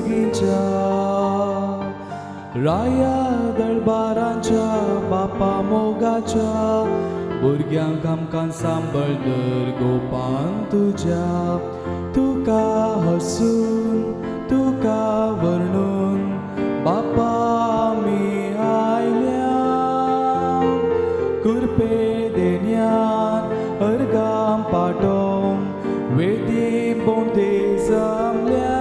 सर्गींच्या राया दळबारांच्या बापा मोगाच्या भुरग्यांक आमकां सांबाळदर गोपान तुज्या तुका हसून तुका वर्णून बापा आमी आयल्या कुरपे देन्यान अर्गाम पाठोवंक वेदी बोंदे जमल्या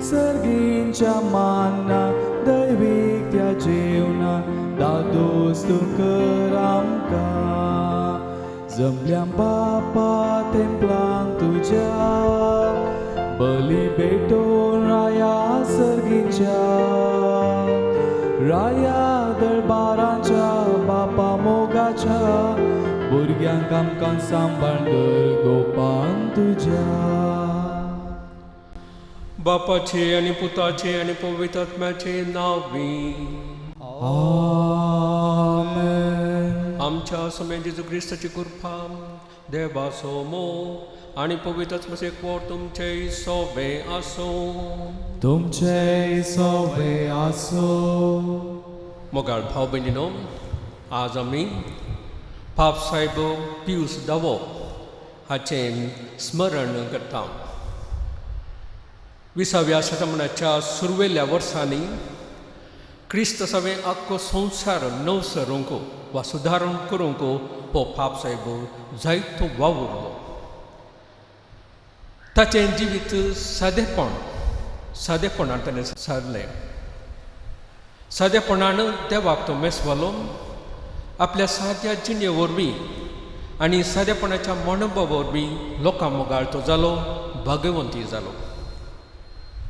सर्गींच्या मान्ना दैवीक त्या जेवणान दादोस तूं कर आमकां जमल्या बापा तेंपलान तुज्या बली भेटोवन राया सर्गींच्या राया दळबारांच्या बापा मोगाच्या भुरग्यांक आमकां सांबाळदर गोपान तुज्या बापाचे आनी पुताचे आनी पवित्र आत्म्याचे नांवी आमेन. आमच्या समे जेजू क्रिस्ताची कृपा देवाचो मोग आनी पवित्र आत्म्याचो एकवट तुमचे सोबे आसो तुमचे सोबे आसो. मोगाळ भाव भयणीनो, आज आमी पाप साहेब पियूस दावो हाचें स्मरण करता. 20व्या शतमानाच्या सुरवेल्या वर्सांनी क्रिस्त सवे आख्खो संवसार नवसरूंक वा सुदारण करूंक हो पाप साहेब जायतो वावुरलो. ताचें जिवीत सादेपणान ताणें सारलें. सादेपणान देवाक तो मेसवालो. आपल्या साद्या जिणे वरवीं आनी सादेपणाच्या मनोबा वरवीं लोकां मोगाळ तो जालो, भाग्यवंती जालो.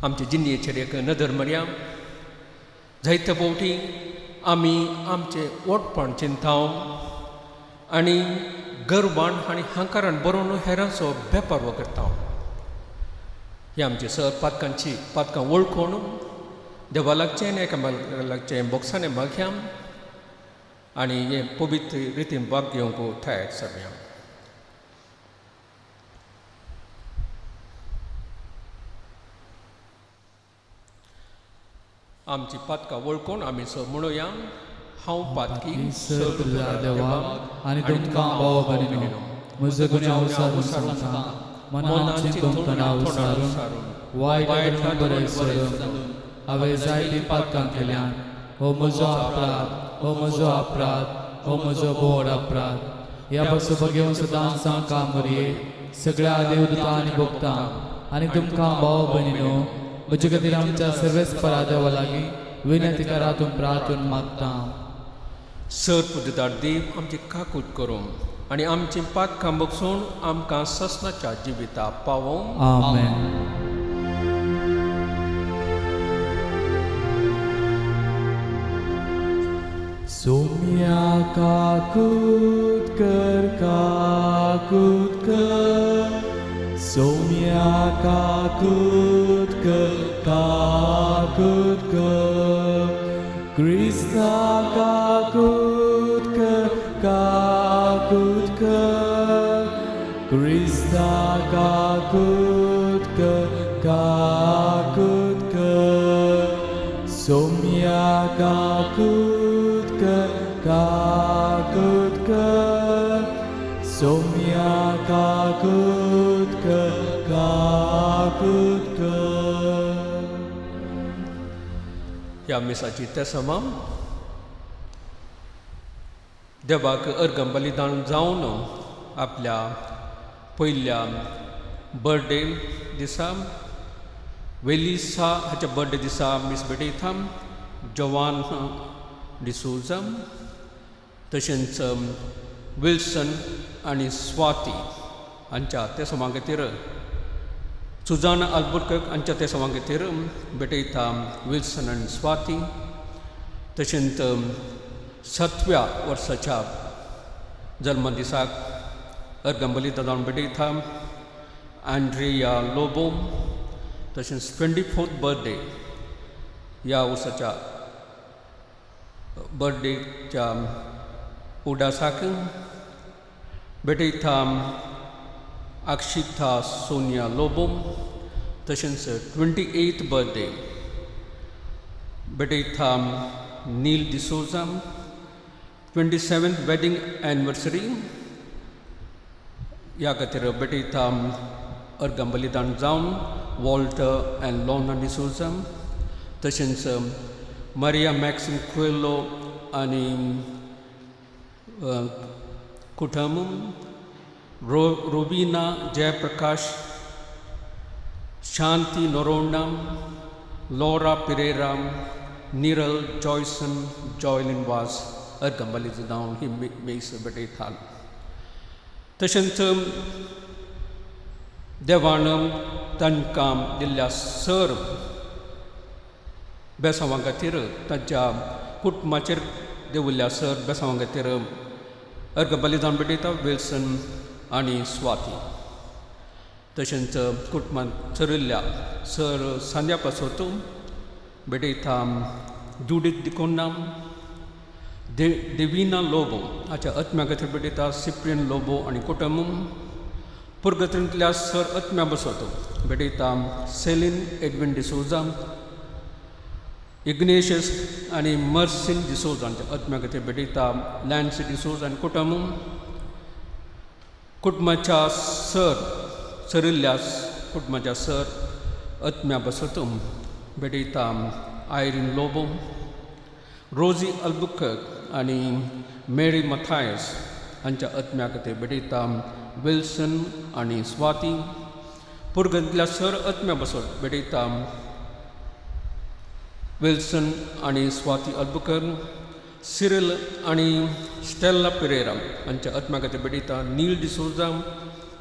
आमचे जिणेचेर एक नदर मारया. जायते फावटी आमी आमचें ओटपण चिंताव आनी गर्वान आनी हांकारान बरोवन हेरांचो बेपारवो करता. ही आमची सर पातकां वळखून देवा लागचें आनी एकामेका लागचें बोगसाणें मागया आनी हें पवित्र रितीन भाग घेवंक तयार सरया. आमची पातकां वळखून आमी सर म्हणुया. हांव पातकी तुज्या देवा आनी तुमकां भाव भयणीनो, म्हजो गुन्यांव विसारून मनान चिंतून तणाव विसारून वायट बरें विसरून हांवें जायतीं पातकां केल्यान. हो म्हजो अपराध, हो म्हजो व्हड अपराध. ह्या पासून भगेवन सदां सांका मरये सगळ्या देवदूतां आनी भक्तां आनी तुमकां भाव भयणीनो, म्हजे खातीर आमच्या सर्वेस्परा देवा लागीं विनंती करातून प्रार्थून मागता. सर पुजदार देव आमची काकूट करूं आनी आमची पातकां बगसून आमकां ससनाच्या जिविता पावों. आमेन. सोम्या काकूट कर, काकूट कर. सोम्या काकूट कर, काकूट कर. क्रिस्ता काकूट कर, काकूट कर. क्रिस्ता काकूट कर, काकूट कर. सोम्या काकूट कर, काकूट कर. सोम्या काकूट कर, काकूट कर. ह्या मिसाची तेसमा देवाक अर्गम बलिदान जावन आपल्या पयल्या बर्थडे दिसा वेलिसा हाच्या बर्थडे दिसा मिस भेटयता जवान डिसूजा, तशेंच विल्सन आनी स्वाती हांच्या तेसमा खातीर सुजान आल्बुकर्क हांच्या तेसमा खातीर भेटयता विल्सन आनी स्वाती. तशेंच 7व्या वर्साच्या जल्मदिसाक अर्गम बलिदान भेटयता एंड्रिया लोबो. तशेंच 24th बर्थडे ह्या वर्साच्या बर्थडेच्या उडासाक भेटयता अक्षिता सोनिया लोबो. तशेंच 28th बर्थडे बेटयता नील डिसोजा. 27th वेडिंग एनिवर्सरी ह्या खातीर बेटयता अर्गां बलिदान जावन वॉल्टर एंड लॉर्ना डिसोजा. तशेंच मारिया मॅक्सिम क्वेलो आनी कुटुंब. रोबिना जयप्रकाश, शांती नोरोंडा, लॉरा पिरेरा, निरल जॉयसन, जॉयलिन वाज अर्गां बलिदान जावन ही मेस बेटयतात. तशेंच देवान तांकां दिल्ल्या सर बेसांवा खातीर तांच्या कुटुंबाचेर देविल्ल्या सर बेसांवा खातीर अर्गां बलिदान बेटयता विल्सन आनी स्वाती. तशेंच कुटुंबांत चरिल्ल्या सर सांद्या पासोत बेटयता जुडीथ डिकोन्ना. डेविना लोबो हाच्या आत्म्या खातीर बेटयता सिप्रियन लोबो आनी कुटुंब. पुर्गत्रींतल्या सर आत्म्या बसोत बेटयता सेलीन एडविन डिसोजा. इग्नेशियस आनी मर्सिन डिसोजा हांच्या आत्म्या खातीर बेटयता लॅन्सी डिसोजा आनी कुटुंब. कुटुंबाच्या चरिल्ल्या कुटुंबाच्या सर आत्म्या बसोत बेटयता आयरीन लोबो. रोजी अल्बुकर्क आनी मेरी मथायस हांच्या आत्म्या खातीर बेटयता विल्सन आनी स्वाती. पुर्गंतल्या सर आत्म्या बसोत बेटयता विल्सन आनी स्वाती अल्बुकर्क. सिरिल आनी स्टेल्ला पिरेरा हांच्या आत्म्या खातीर बेटयता नील डिसोजा.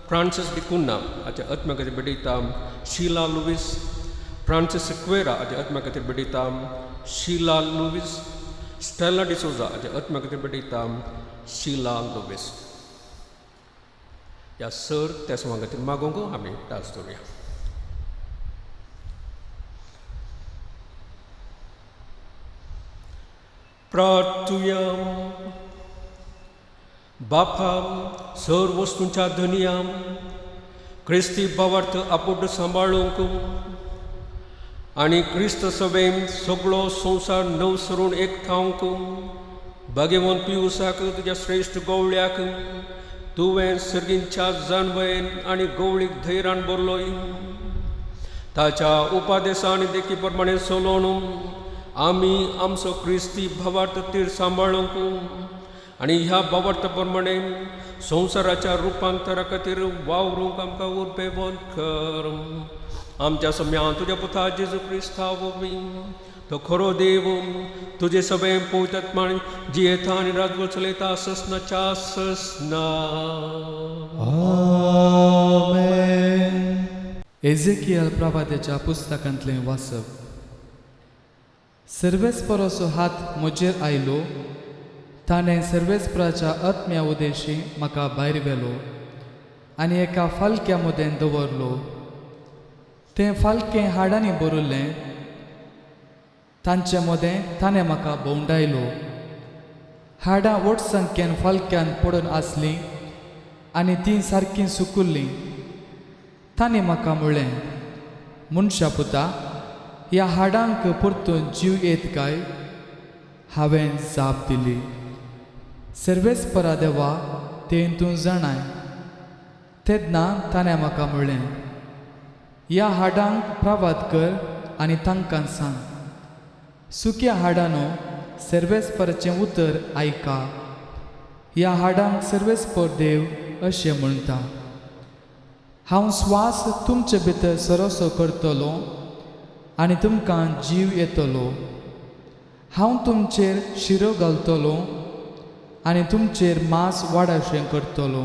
फ्रांसिस डिकुन्ना हाच्या आत्म्या खातीर बेटयता शीला लुईस. फ्रांसिस सिक्वेरा हाच्या आत्म्या खातीर बेटयता शीला लुईस. स्टेला डिसोजा हाच्या आत्म्या खातीर बेटयता शीला लुईस. ह्या सर त्या सवां खातीर मागोंक आमी टास दवरुया. प्रार्थुया. बापा सर वस्तूंच्या धनिया क्रिस्ती भावार्थ आपूट सांबाळूंक आनी क्रिस्त सभेन सगळो संवसार नवसरून एकठांवक भाग्यवंत पियुसाक तुज्या श्रेश्ठ गवळ्याक तुवें सर्गींच्या जानवेन आनी गवळीक धैर्यान भरलोय. ताच्या उपादेशान देखी प्रमाणे चलोवन आमी आमचो क्रिस्ती भावार्थ तीर सांबाळूंक आनी ह्या भावार्थ प्रमाणे संवसाराच्या रुपांतरा खातीर वावरूंक आमकां उर्बेवंत कर. आमच्या सम्या तुज्या पुता जेजू क्रिस्ता वरवीं तो खरो देव तुजे सभें पवित्रात्मान जियेता आनी राजवट चलयता ससनाच्या ससना. आमेन. एझेकियल प्रवाद्याच्या पुस्तकांतलें वाचप. सर्वेस्पराचो हात म्हजेर आयलो. ताणें सर्वेस्पराच्या आत्म्या उदेशी म्हाका भायर व्हेलो आनी एका फालक्या मदें दवरलो. तें फालकें हाडांनी भरिल्लें. तांचे मदें ताणें म्हाका भोंवडायलो. हाडां व्हड संख्येन फालक्यान पडून आसलीं आनी तीं सारकीं सुकिल्लीं. ताणें म्हाका म्हणलें, मनशा पुता, ह्या हाडांक परतून जीव येत काय? हांवें जाप दिली, सर्वेस्परा देवा, तें तूं जाणाय. तेन्ना ताणें म्हाका म्हणलें, ह्या हाडांक प्रावाद कर आनी तांकां सांग, सुक्या हाडांनो, सर्वेस्पराचें उतर आयका. ह्या हाडांक सर्वेस्पर देव अशें म्हणटा, हांव स्वास तुमचे भितर सरसो करतलो आनी तुमकां जीव येतलो. हांव तुमचेर शिरो घालतलो आनी तुमचेर मांस वाडशें करतलो.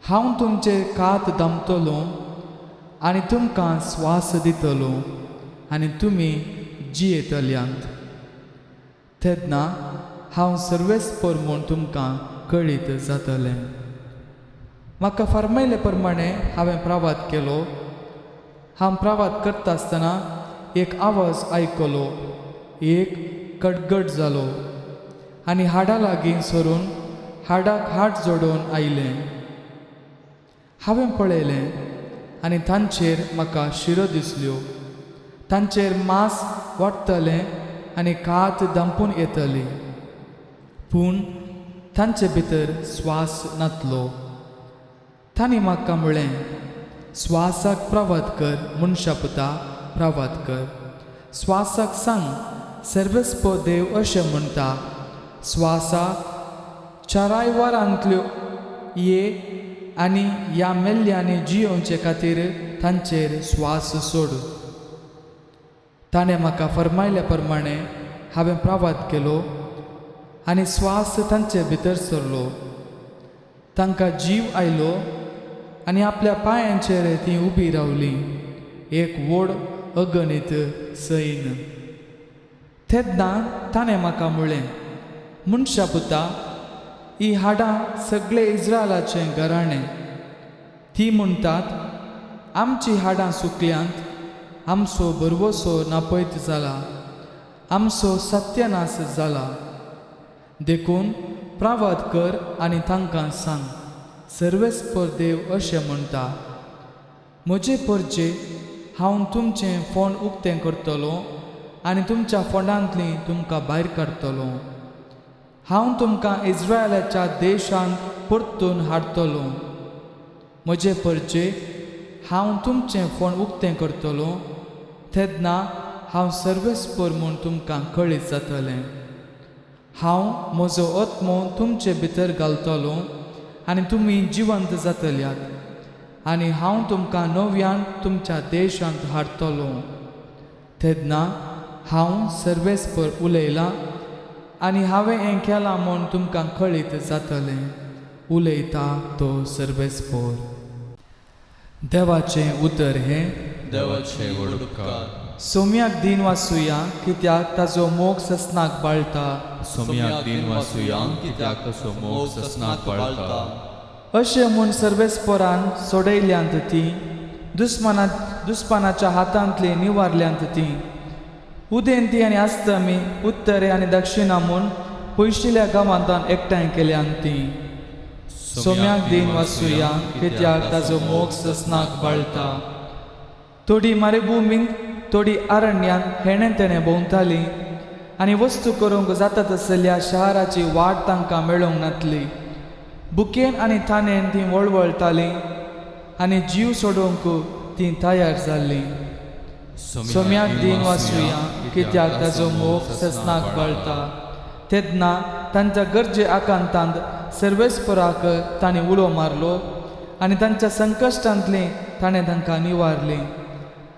हांव तुमचेर कात दामतलो आनी तुमकां स्वास दितलो आनी तुमी जियेतल्यांत. तेन्ना हांव सर्वेस्पर म्हूण तुमकां कळीत जातलें. म्हाका फर्मायले प्रमाणे हांवें प्रावाद केलो. हांव प्रावाद करता आसतना एक आवाज आयकलो. एक कडगड जालो आनी हाडा लागीं सरून हाडाक हात जोडून आयलें. हांवें पळयलें आनी तांचेर म्हाका शिरो दिसल्यो. तांचेर मांस वाडटलें आनी कात दंपून येतली, पूण तांचे भितर स्वास नातलो. तांणी म्हाका म्हळें, स्वासाक प्रवाद कर, मनशा पुता प्रवाद कर. स्वासाक सांग, सर्वेस्प देव अशें म्हणटा, स्वासा 4 वरांतल्यो ये आनी ह्या मेल्ल्यांनी जियोवचे खातीर तांचेर स्वास सोड. ताणें म्हाका फरमायल्या प्रमाणे हांवें प्रवाद केलो आनी स्वास तांचे भितर सरलो. तांकां जीव आयलो आनी आपल्या पांयांचेर तीं उबी रावलीं, एक व्हड अगणित सैन. तेन्ना ताणें म्हाका म्हळें, मनशा पुता, ही हाडां सगळे इस्रायलाचें घराणें. ती म्हणटात, आमची हाडां सुकल्यांत, आमचो बरवसो नापयत जाला, आमचो सत्यानाश जाला. देखून प्रवाद कर आनी तांकां सांग, सर्वेस्प देव अशें म्हणटा, म्हजे परचे हांव तुमचें फोंड उक्तें करतलो आनी तुमच्या फोंडांतलीं तुमकां भायर काडटलो. हांव तुमकां इस्रायलाच्या देशांत परतून हाडटलो. म्हजे परचे हांव तुमचें फोंड उक्तें करतलो, तेन्ना हांव सर्वेस्पर म्हूण तुमकां कळीत जातलें. हांव म्हजो आत्मो तुमचे भितर घालतलो आनी तुमी जिवंत जातल्यात, आनी हांव तुमकां नव्यान तुमच्या देशांत हाडटलो. तेन्ना हांव सर्वेस्पर उलयलां आनी हांवें हें केलां म्हूण तुमकां कळीत जातलें. उलयता तो सर्वेस्पर. देवाचें उतर हें, देवाचे वडुपकार. सोम्याक दिन वाचुया, कित्याक ताचो मोग ससनाक बाळटा. सोम्याक दिन वाचुया, कित्याक ताचो मोग ससनाक बाळटा. अशें म्हूण सर्वेस्परान सोडयल्यांत तीं, दुस्मानाच्या हातांतली निवारल्यांत तीं. उदेंती आनी आस्तमी, उत्तरे आनी दक्षिणा म्हूण पयशिल्ल्या गांवांतान एकठांय केल्यांत तीं. सोम्याक दिन वाचुया, कित्याक ताचो मोग ससनाक बाळटा. थोडी मारेभुमींत, थोडी अरण्यांत हेणें तेणें भोंवतालीं आनी वस्तू करूंक जाता तसल्या शाराची वाट तांकां मेळूंक नातली. बुकेन आनी थानेन तीं वळवळटालीं आनी जीव सोडूंक तीं तयार जाल्लीं. सोम्याक दिन वाचुया, कित्याक ताचो मोग ससनाक बाळटा. तेन्ना तांच्या गरजे आकांतांत सर्वेस्पराक तांणी उलो मारलो आनी तांच्या संकश्टांतलीं ताणें तांकां निवारलीं.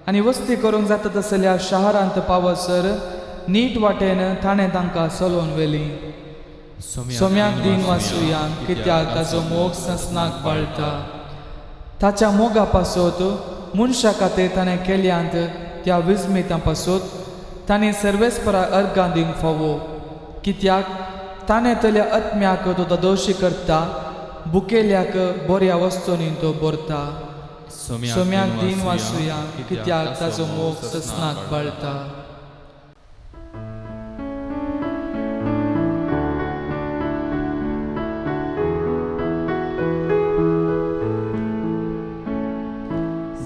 आनी वस्ती करूंक जाता तसल्या शारांत पावसर नीट वाटेन ताणें तांकां चलोवन व्हेलीं. सोम्याक दिन वाचुया, कित्याक ताचो मोग ससनाक बाळटा. ताच्या मोगा पासत मनशा खातीर ताणें केल्यांत त्या विस्मितां पासत ताणें सर्वेस्पराक अर्गां दिवंक फावो. कित्याक ताणें तल्या आत्म्याक तो दोशी करता, बुकेल्याक बऱ्या वस्तूंनी तो भरता. सोम्याक दिन वाचुया, कित्याक ताचो मोग ससनाक बाळटा.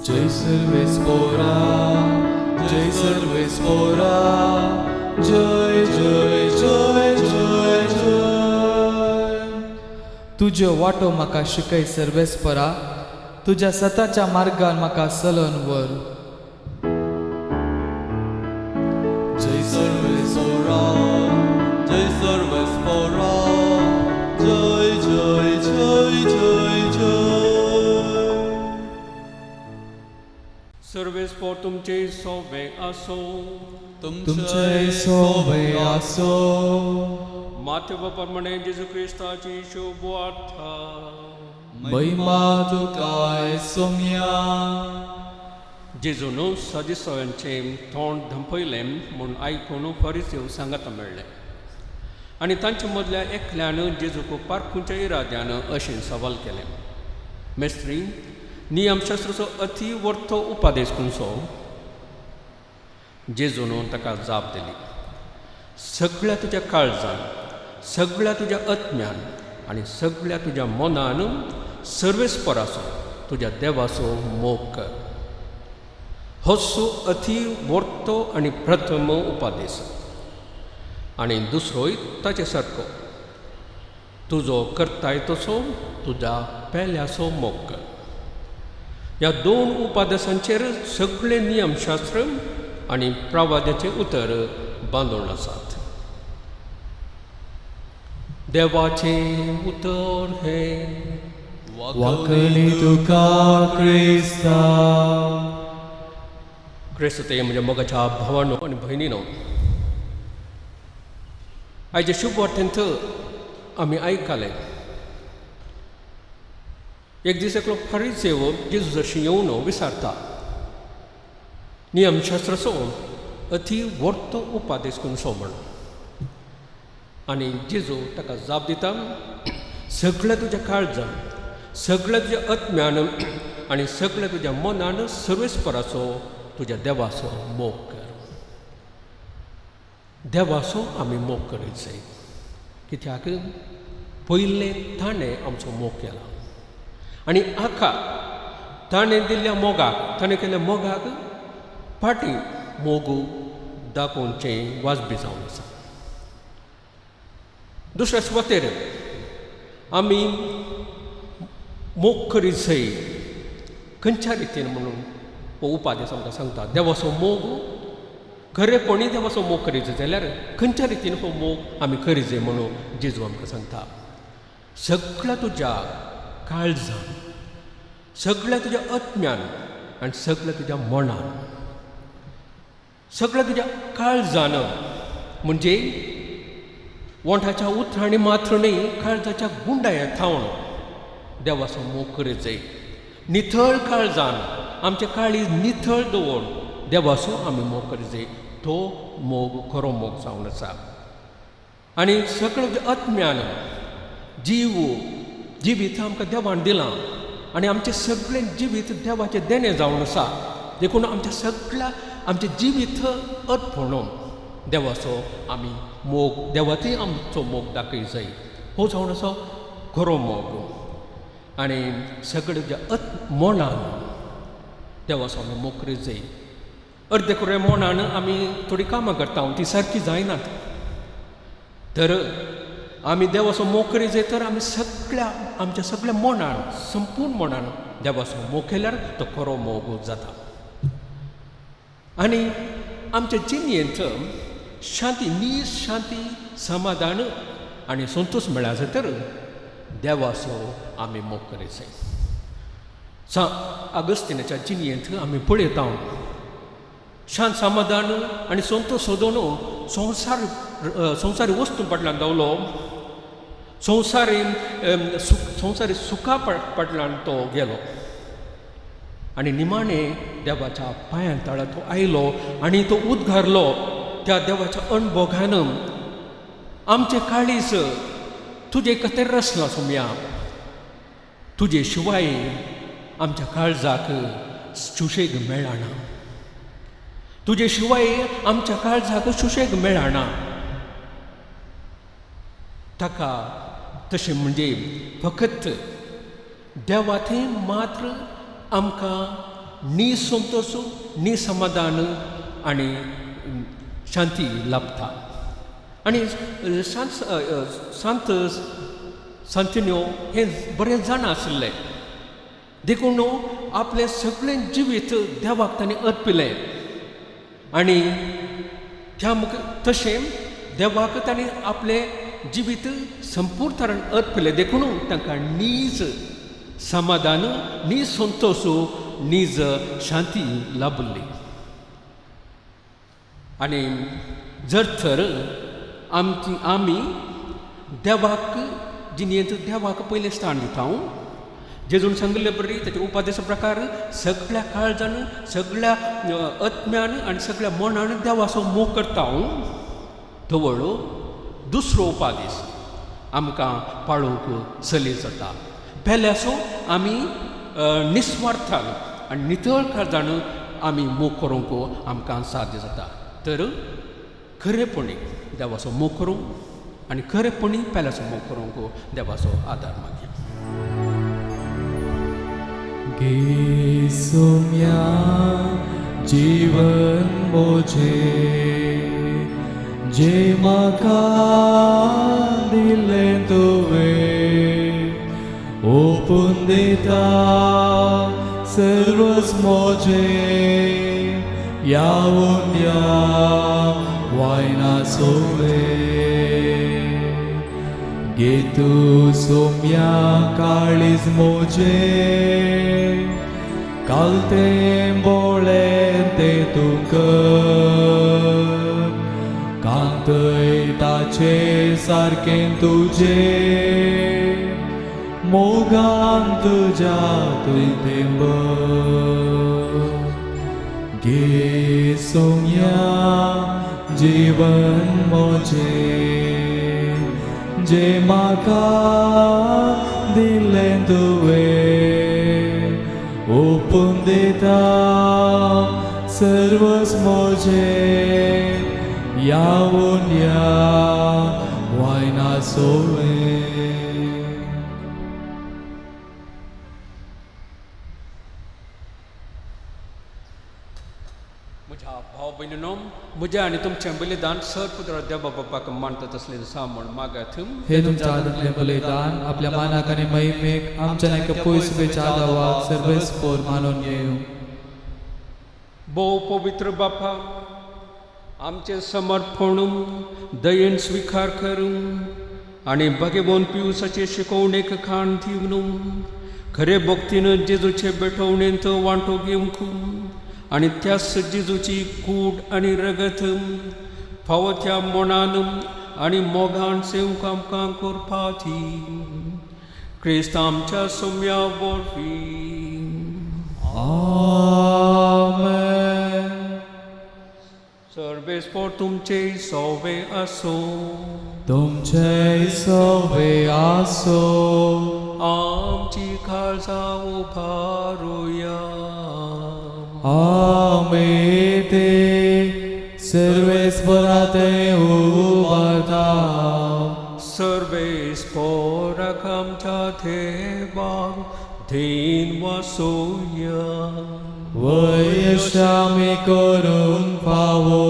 जय सर्वेस्पोरा, जय सर्वेस्पोरा, जय जय जय जय जय. तुज्यो वाटो म्हाका शिकय सर्वेस्परा, तुज्या सताच्या मार्गान म्हाका चलोवन व्हर. जय सर्वेस्पोरा, जय सर्वेस्पोरा, जय जय जय जय जय. सर्वेस्पर तुमचे सोबे आसो. तुमचे सोबे आसो. माथेव प्रमाणे जेजू क्रिस्ताची शुभ वार्ता. महिमा तुकाय सोम्या. जेजून सदिसांचें तोंड धंपयलें म्हूण आयकून फरिसेव सांगाता मेळ्ळें. आनी तांचे मदल्या एकल्यान जेजूक पारखूच्या इराद्यान अशें सवाल केलें, मेस्त्री, नियमशास्त्राचो अति व्हडलो उपादेश खंयचो? जेजून ताका जाप दिली, सगळ्या तुज्या काळजान, सगळ्या तुज्या आत्म्यान आनी सगळ्या तुज्या मनान सर्वेस्पराचो तुज्या देवाचो मोग कर. होसो अति व्हरतो आनी प्रथम उपादेश. आनी दुसरोय ताचे सारको, तुजो करताय तसो तुज्या पेल्याचो मोग कर. ह्या दोन उपादेशांचेर सगळे नियमशास्त्र आनी प्रवाद्याचे उतर बांदून आसात. देवाचे उतर हे वाकली तुका क्रिस्ता. क्रिस्ते म्हणजे मोगाच्या भावांनो आनी भयणीनो, आयचे शुभ वार्तेंत आमी आयकलें एक दीस एकलो फरीसेव जेजूसाशी येवन विचारता, नियमशास्त्राचो अति व्हरतो उपादेश करून सो म्हण. आनी जेजू ताका जाप दिता, सगळ्या तुज्या काळजान, सगळ्या तुज्या आत्म्यान आनी सगळ्या तुज्या मनान सर्वेस्पराचो तुज्या देवाचो मोग कर. देवाचो आमी मोग करीत जाय. कित्याक पयलें ताणें आमचो मोग केला आनी आखा ताणें दिल्ल्या मोगाक, ताणें केल्ल्या मोगाक फाटीं मोग दाखोवचें वाजबी जावन आसा. दुसऱ्या सुवातेर आमी मोग करीत जाय खंयच्या रितीन म्हणून हो उपादेश आमकां सांगता. देवाचो मोग खरेपणी देवाचो मोग करीत जाय जाल्यार खंयच्या रितीन हो मोग आमी करीत जाय म्हणून जेजू आमकां सांगता. सगळ्या तुज्या काळजान, सगळ्या तुज्या आत्म्यान आनी सगळ्या तुज्या मनान, सगळ्या तुज्या काळजान म्हणजे वोंठाच्या उतरांनी मात्र न्ही, काळजाच्या गुंडाया थावन देवाचो मोग करीत जाय. नितळ काळजान आमचे काळीज नितळ दवरून देवाचो आमी मोग करीत जाय. तो मोग खरो मोग जावन आसा. आनी सगळ्या आत्म्यान जिवीत आमकां देवान दिलां आनी आमचें सगळें जिवीत देवाचें देणें जावन आसा. देखून आमचें जिवीत अर्पणून देवाचो आमी मोग, देवाचोय आमचो मोग दाखय जाय. हो जावन आसा खरो मोग. आनी सगळ्या मनान देवाचो आमी मोग करीत जाय. अर्दे खरे मनान आमी थोडीं कामां करता, ती सारकी जायनात. तर आमी देवाचो मोग करीत जाय तर आमी आमच्या सगळ्या मनान, संपूर्ण मनान देवाचो मोग केल्यार तो खरो मोग जाता. आनी आमच्या जिणेंत शांती, शांती, समाधान आनी संतोष मेळ्ळा जाय तर देवाचो आमी मोग करीत जाय. अगस्तिनाच्या जिणेंत आमी पळयता शांत, समाधान आनी संतोश सोदून संवसारी वस्तू फाटल्यान धांवलो, संवसारी सुखा फाटल्यान तो गेलो आनी निमाणें देवाच्या पांयां तळा तो आयलो आनी तो उद्गारलो त्या देवाच्या अणभोगान, आमचें काळीज तुजे खातीर रचलां सोम्या, तुजे शिवाय आमच्या काळजाक सुशेग मेळना, तुजे शिवाय आमच्या काळजाक सुशेग मेळना. ताका तशें म्हणजे फकत देवा थंय मात्र आमकां नी संतोश, नी समाधान आनी शांती लाभता. आनी सांतिन्यो हे बरें जाण आसले, देखून आपलें सगळें जिवीत देवाक ताणें अर्पिलें आनी त्या तशें देवाक ताणें आपलें जिवीत संपूर्ण तरान अर्पिलें. देखून तांकां नीज समाधान, नी संतोश, नीज शांती लाभली. आनी जर तर आमी देवाक जिणेंत देवाक पयलें स्थान दिता. जेजून सांगिल्ले बरी ताच्या उपादेशा प्रकार सगळ्या काळजान, सगळ्या आत्म्यान आनी सगळ्या मनान देवाचो मोग करता. धवळ दुसरो उपादेश आमकां पाळोवंक सली जाता. पेल्याचो आमी निस्वार्थान आनी नितळ काळजान आमी मोग करूंक आमकां साध्य जाता. तर खरेपणी देवाचो मोग करूंक आनी खरेपणी पेल्याचो मोग करूंक देवाचो आदार मागया. की सोम्या जीवन मोजे जे म्हाका दिलें तुवें ओपून दिता सर्वच मोजें यावून या वायना सोवे गे तू सोम्या काळीज मोजे कालतें बोळें तें तूं कर कांतय ताचे सारकें तुजें मोगान तुज्या तुवें गे सोम्या जीवन मोजें जे म्हाका दिलें तुवें ओपून दिता सर्वच मोजें यावून या वायना सोवे म्हज्या भाव भयणीनो म्हज्या आनी तुमचें बलिदान सर्वपुत्र देवा बापाक मानतात असलें सामण मागात हे तुमच्या आदरले बलिदान आपल्या मानाक आनी महिमेक आमच्या एका पयसुबेच्या आदावाक सर्वेस्पोर मानून घेवं भोव पवित्र बापा आमचे समर्पण दयेन स्वीकार करून आनी भगवान पियुसाचे शिकवणेक खाण दिवन खरे भक्तीन जेजूचे बेठवणेंत वांटो घेवंक आनी त्याच जेजूची कूड आनी रगत फावो त्या मनान आनी मोगान सेवक आमकां करपाची क्रिस्त आमच्या सोम्या वरवीं आमेन सर्वेस्पोर तुमचे सोवे आसो तुमचे सोवे आसो आमची काळजा उभारुया आमे ते सर्वेस्पराते उबारता सर्वेस्पोराक आमच्या देवाक धीन वासोया वयशामी करून फावो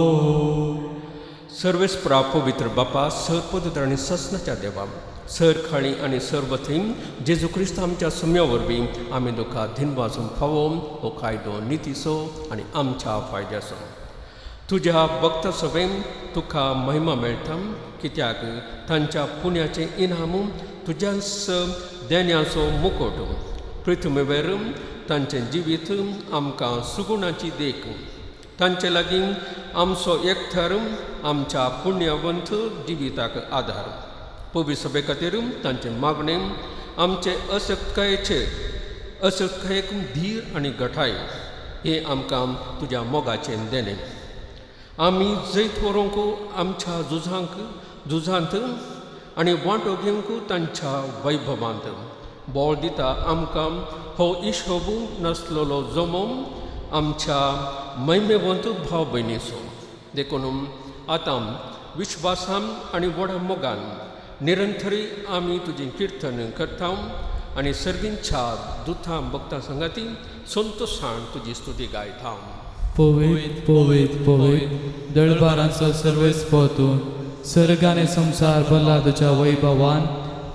सर्वेस्परा पवित्र बापा सर्वपवित्र आनी ससनाच्या देवा सर खाणी आनी सर्व थींग जेजू क्रिस्त आमच्या सम्या वरवीं आमी तुका धीन वाजून फावो हो कायदो नितीसो आनी आमच्या फायद्याचो तुज्या भक्त सभेन तुका महिमा मेळटा कित्याक तांच्या पुण्याचें इनाम तुज्याच देण्याचो मुकोट पृथ्वीवेर तांचें जिवीत आमकां सुगुणाची देख तांचे लागीं आमचो एकथर आमच्या पुण्यवंत जिविताक आधार पवित्र सभे खातीर तांचे मागणें आमचे असक्तकायेक धीर आनी घटाय हे आमकां तुज्या मोगाचें देणें आमी जैत व्हरूंक आमच्या झुजांत आनी वांटो घेवंक तांच्या वैभवांत बोळ दिता आमकां हो इशोबू नासलेलो जमो आमच्या महिमेवंत भाव भयणीचो देखून आतां विश्वासान आनी व्हडा मोगान निरंतरी आमी तुजें किर्तन करता आनी सर्गींच्या दुतां भक्तां संगाती संतोशान तुजी स्तुती गायता पोवीत पोवीत पोवीत दळबारांचो सर्वेस्पोतून सर्ग आनी संसार भरला तुज्या वैभवान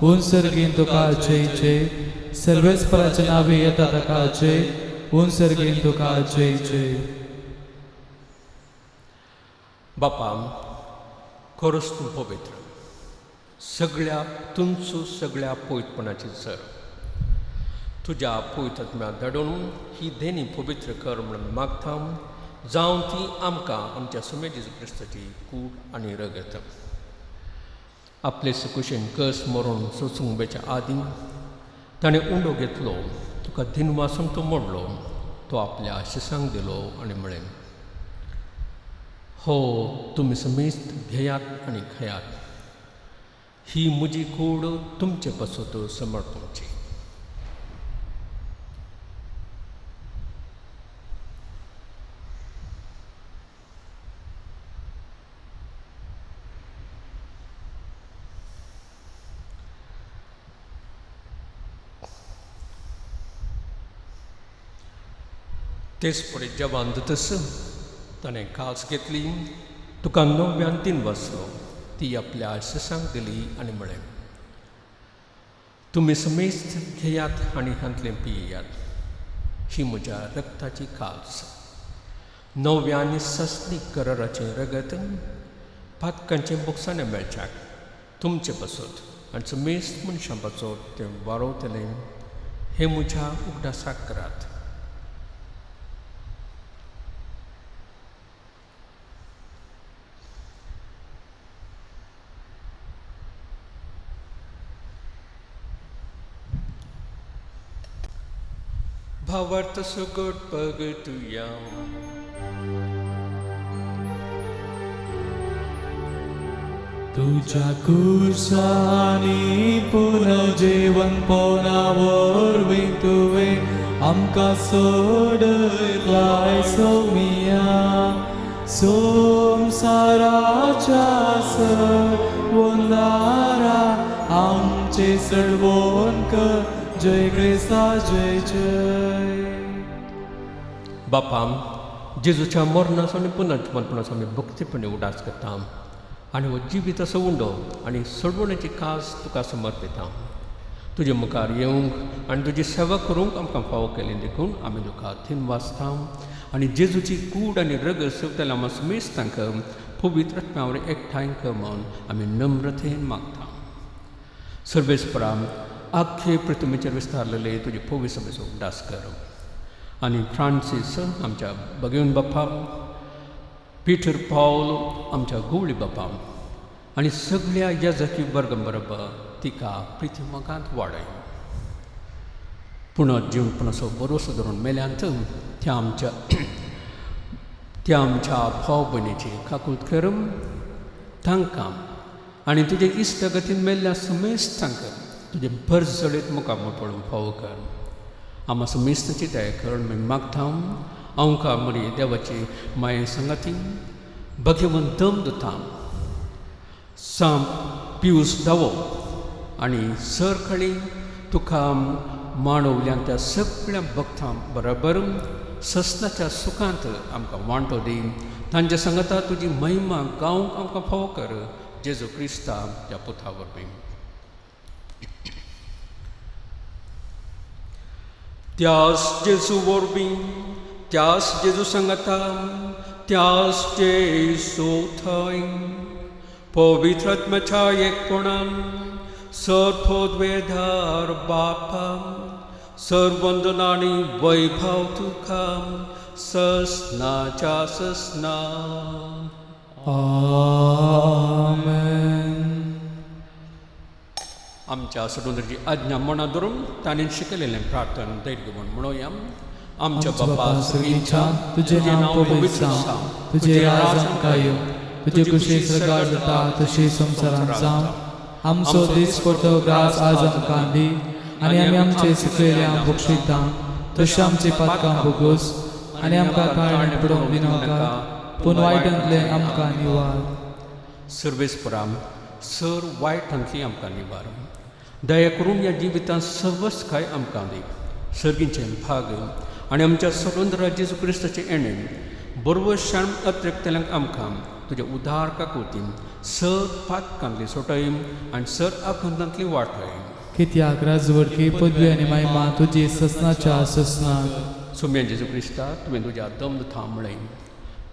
उन सर्गीन तुका जय जय सर्वेस्पराच्या नावे येता ताका जय उन सर्गीन तुका जय जय बापा खरोच तूं पवित्र सगळ्या तुमचो सगळ्या पवित्रपणाची सर तुज्या पवित्रत्म्यांत धाडून ही देणी पवित्र कर म्हणून मागता जावं ती आमकां आमच्या सुमे जेजू क्रिस्ताची कूड आनी रगत आपले सुकुशेन कस मरून सोसूंबेच्या आदीं ताणें उंडो घेतलो तुका दिनवासून तो मोडलो तो आपल्या शिसांक दिलो आनी म्हळें हो तुमी समेस्त घेयात आनी खयात ही म्हजी कूड तुमचे पासत समर्पणची तेच पुढे जवान तस ताणें कास घेतली, तुका 9 बसलो, ती आपल्या आशिसांक दिली आनी म्हळें, तुमी समेस्त घेयात आनी हांतलें पियेयात, ही म्हज्या रक्ताची कास. नव्या आनी सस्नी कराराचें रगत पातकांचें बुकसाणें मेळच्याक तुमचे बसत आनी समेस्त मनशां बसत तें वारोवतलें, हे म्हज्या उगडासाक करात. भावार्थ सुगट पगतुया. तुझ्या कुर्सानी पुनर्जीवन पोनावरवी तुवें आमकां सोडलाय सोमिया. संसाराच्या सर्वोंदारा आमचे सडवण कर, जय क्रिस्ता जय जय. बापा, जेजूच्या मरणाचो आनी पुनर्जीवनपणाचो आमी भक्तीपणे उडास करता आनी हो जिवीत असो उंडो आनी सडवण्याची कास तुका समर्पिता. तुजे मुखार येवंक आनी तुजी सेवा करूंक आमकां फावो केलें देखून आमी तुका थीन वाचता आनी जेजूची कूड आनी रगत सेवतले आमी समेस्तांक पवित्र आत्म्यावर एकठांय कर म्हूण आमी नम्रतेन मागता. सर्वेस्परा, आख्खे पृथ्वीचेर विस्तारलेले तुजे पवित्र सभेचो उगडास कर आनी फ्रांसीस आमच्या भगिवन बापा, पिटर पॉल आमच्या गुवळी बापा आनी सगळ्या याजकी वर्ग बरोबर तिका प्रिती मोगांत वाडय. पुनर्जीवनपणाचो भरोसो धरून मेल्यांत त्या आमच्या भाव भयणीची काकूट कर, तांकां आनी तुजे इश्टगतीन मेल्ल्या समेस्तांक तुजे बरजडीत मुखार पडून फावो कर. आम्हा समेस्ताची दया कर म्हूण मागता. आमकां मरी देवाची माये संगती, भगवंत दमदुता, सांत पियूस दावो आनी सरखळी तुका मांडवल्या त्या सगळ्या भक्तां बरोबर सस्नाच्या सुखांत आमकां वांटो दी. तांच्या संगता तुजी महिमा गावंक आमकां फावो कर, जेजू क्रिस्ता त्या पुता वरवीं. त्यास जेजू वरवीं, त्यास जेजू संगता, त्यास जेजू थंय पवित्र आत्म्याच्या एकपणान सर्वोद्वेधार बापा, सर्ववंदना आनी वैभव तुका ससनाच्या ससना. आमेन. आमच्या सडोंदरची आज्ञा मना धरून ताणें शिकयलेलें प्रार्थना दैट घेवन म्हणुया. आमच्या बापा सगळींच्या तुझे नांव पवित्र जावं, तुझे राज आमकां येवं, तुजे कुशी स्वर्गार जाता तशी संवसारांत जावं. आमचो दीस पडटो ग्रास आज आमकां दी आनी आमी आमचे सुकयल्यांक बक्षिता, तशें आमची पातकां भोगूस आनी आमकां काळण्या पडोवंक दिनाका, पूण वायटांतले आमकां निवार. सर्वेस्पराम, सर वायटांतली आमकां निवार. दया करून ह्या जिवितांत सर्वस्काय आमकां दी. सर्गींचें भाग आनी आमच्या सडोंदरा जेजू क्रिस्ताचे एणें बरोबर शाण अत्रेकतल्यांक आमकां तुज्या उदार काकुतीन सर पातकांतली सोटय आनी सर आखंतांतली वाटय. कित्याक राजवडकी पदवी आनी महिमा तुजी ससनाच्या ससनाक. सोम्या जेजू क्रिस्ता, तुवें तुज्या दमदुता म्हणलें,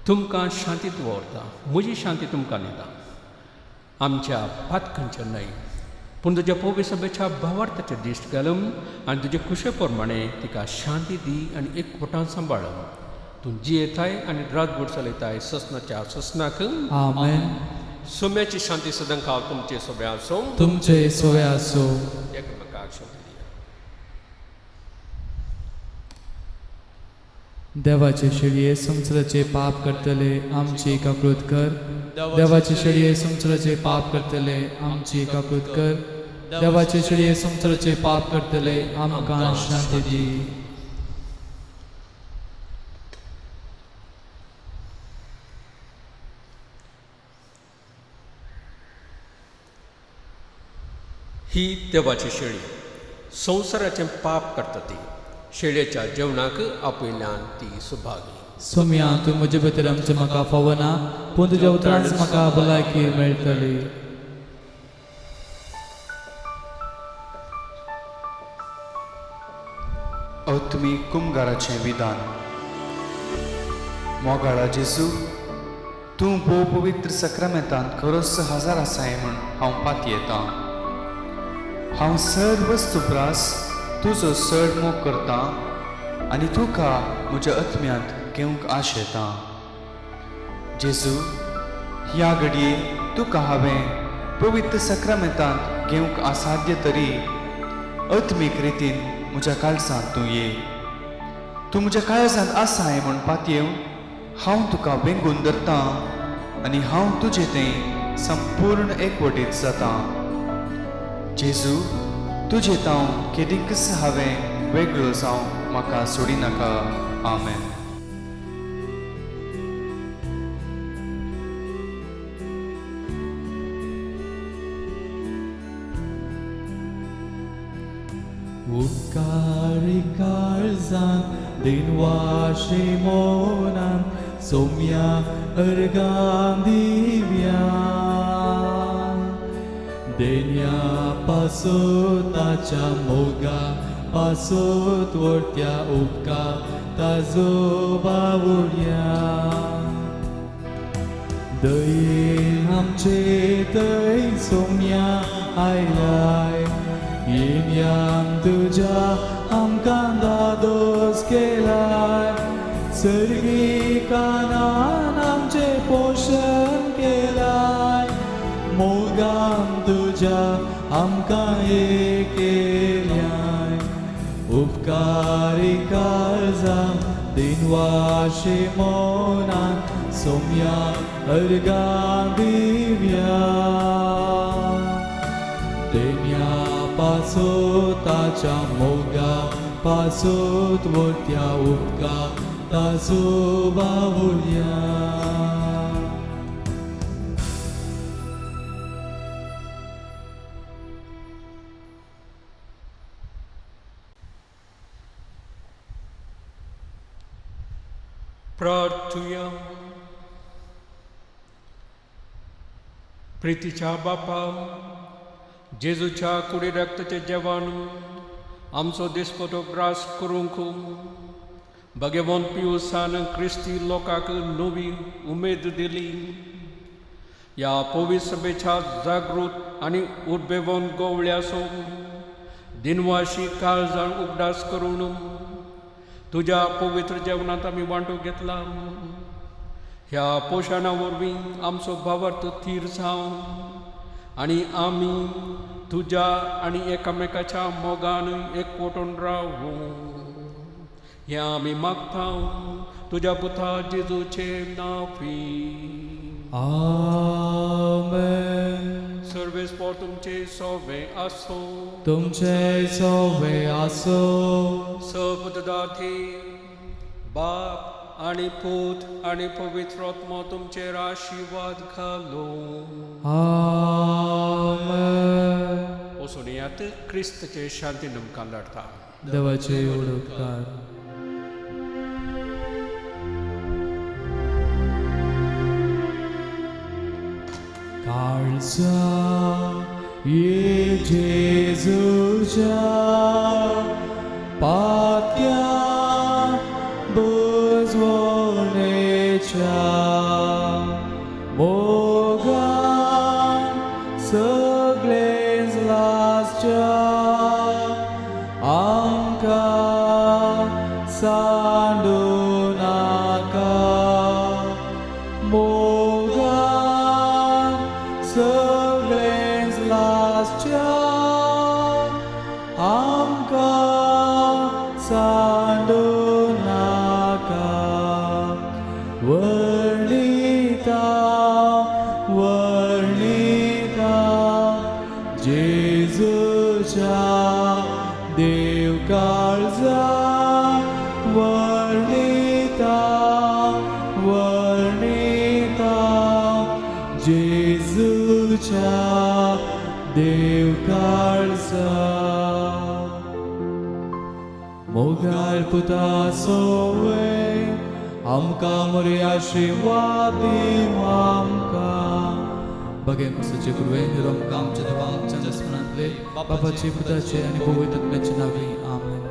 तुमकां शांती दवरता, म्हजी शांती तुमकां दिता. आमच्या पातकांचें न्हय, पूण तुज्या पवित्र सभेच्या भावार्थाचेर दिश्ट घालून आनी तुजे कुशे प्रमाणे तिका शांती दी आनी एकवटान सांबाळ. तूं जियेताय आनी रातभर चलयताय ससनाच्या ससनाक. आमेन. सोम्याची शांती सदांकाळ तुमचे सोबे आसूं. तुमचे सोय आसूं. एकमेकाक शांती दिया. देवाचे शेळये संवसाराचे पाप करतले आमची काकृत कर. देवाचे शेळये संवसाराचे पाप करतले आमची काकृत कर. देवाचे शेळये संवसाराचे पाप करतले आमकां शांती दी. ही देवाची शेळी संवसाराचें पाप करता ती. शेळेच्या जेवणाक आपयल्यान ती सुभागी. सोम्या तूं म्हजे भितर आमचें म्हाका फावना, पूण तुज्या उतरांच म्हाका भलायकी मेळटली. तुमी कुमगाराचें विधान. मोगाळा जेजू, तूं भोव पवित्र सक्रामेंतांत खरोच हजर आसाय म्हूण हांव पाती येता. हांव सर्व वस्तुप्रास तुजो चड मोग करता आनी तुका म्हज्या आत्म्यांत घेवंक आश येता. जेजू, ह्या घडये तुका हांवें पवित्र सक्रामेंतांत घेवंक असाध्य तरी आत्मीक रितीन म्हज्या काळजांत तूं ये. तूं म्हज्या काळजांत आसाय म्हूण पातयेव हांव तुका वेंगून धरतां आनी हांव तुजें तें संपूर्ण एकवटीत जाता. जेजू, तुजें तांव केदींकच हांवें वेगळो जावं म्हाका सोडिनाका. आमेन. उपकारी काळजान दिनवाशी मोनान सोम्या अर्गां दिव्या देन्या पासोत ताच्या मोगा पासोत वर्त्या उपकार ताजो बावुड्या. दयेन आमचे दय सोम्या आयलाय येण्यान तुज्या आमकां दादोस केलाय. सर्गीकानान आमचे पोशण केलाय. मोगान तुज्या आमकां एक केल्याय. उपकारी काळजा दिनवाशी मोनान सोम्या अर्गां दिव्या देन्या पासोत ताच्या मोगा पासोत वर्त्या उपकार ताजो बावुड्या. प्रार्थुया. प्रितीच्या बापा, जेजूच्या कुडी रक्ताचे जेवण आमचो दिसपतो ग्रास करूंक भगवंत पियुसान क्रिस्ती लोकांक नवी उमेद दिली. ह्या पवित्र सभेच्या जागृत आनी उर्बेवंत गोवळ्याचो दिनवाशी काळजां उगडास करून तुज्या पवित्र जेवणांत आमी वांटो घेतला. ह्या पोशणा वरवीं आमचो भावार्थ थीर जावं आनी आमी तुज्या आनी एकामेकाच्या मोगान एकवटून रावूं. हें आमी मागता तुज्या पुता जेजूचे नांवी. आमेन. सर्वेस्पर तुमचे सोवे आसो. तुमचे सोवे आसो. सबदाथे बाप आनी पूत आनी पवित्र आत्मा तुमचेर आशिर्वाद घालो. आमेन. वचून येयात, क्रिस्तचे शांती नमकां धाडटा. देवाचे उपकार. काळजा ये जेजूच्या पात्या बुजवणेच्या मोगान सगळेच लाजच्या आमकां सांडू नाका. सगळेच लाजच्या आमकां सांडू नाका. वर्णिता वर्णिता जेजूच्या देव काळजा. वर्णिता वर्णिता जेजूच्या देव काळजा. मोगाळ पुता सोवे आमकां मोरे आशीर्वाद दीव आमकां बगे मसाचे गुरुवेन रोमकां आमच्या देवाच्या जसमनांतले बापाचे पुताचे आनी पवित्र आत्म्याचे नांवी आमेन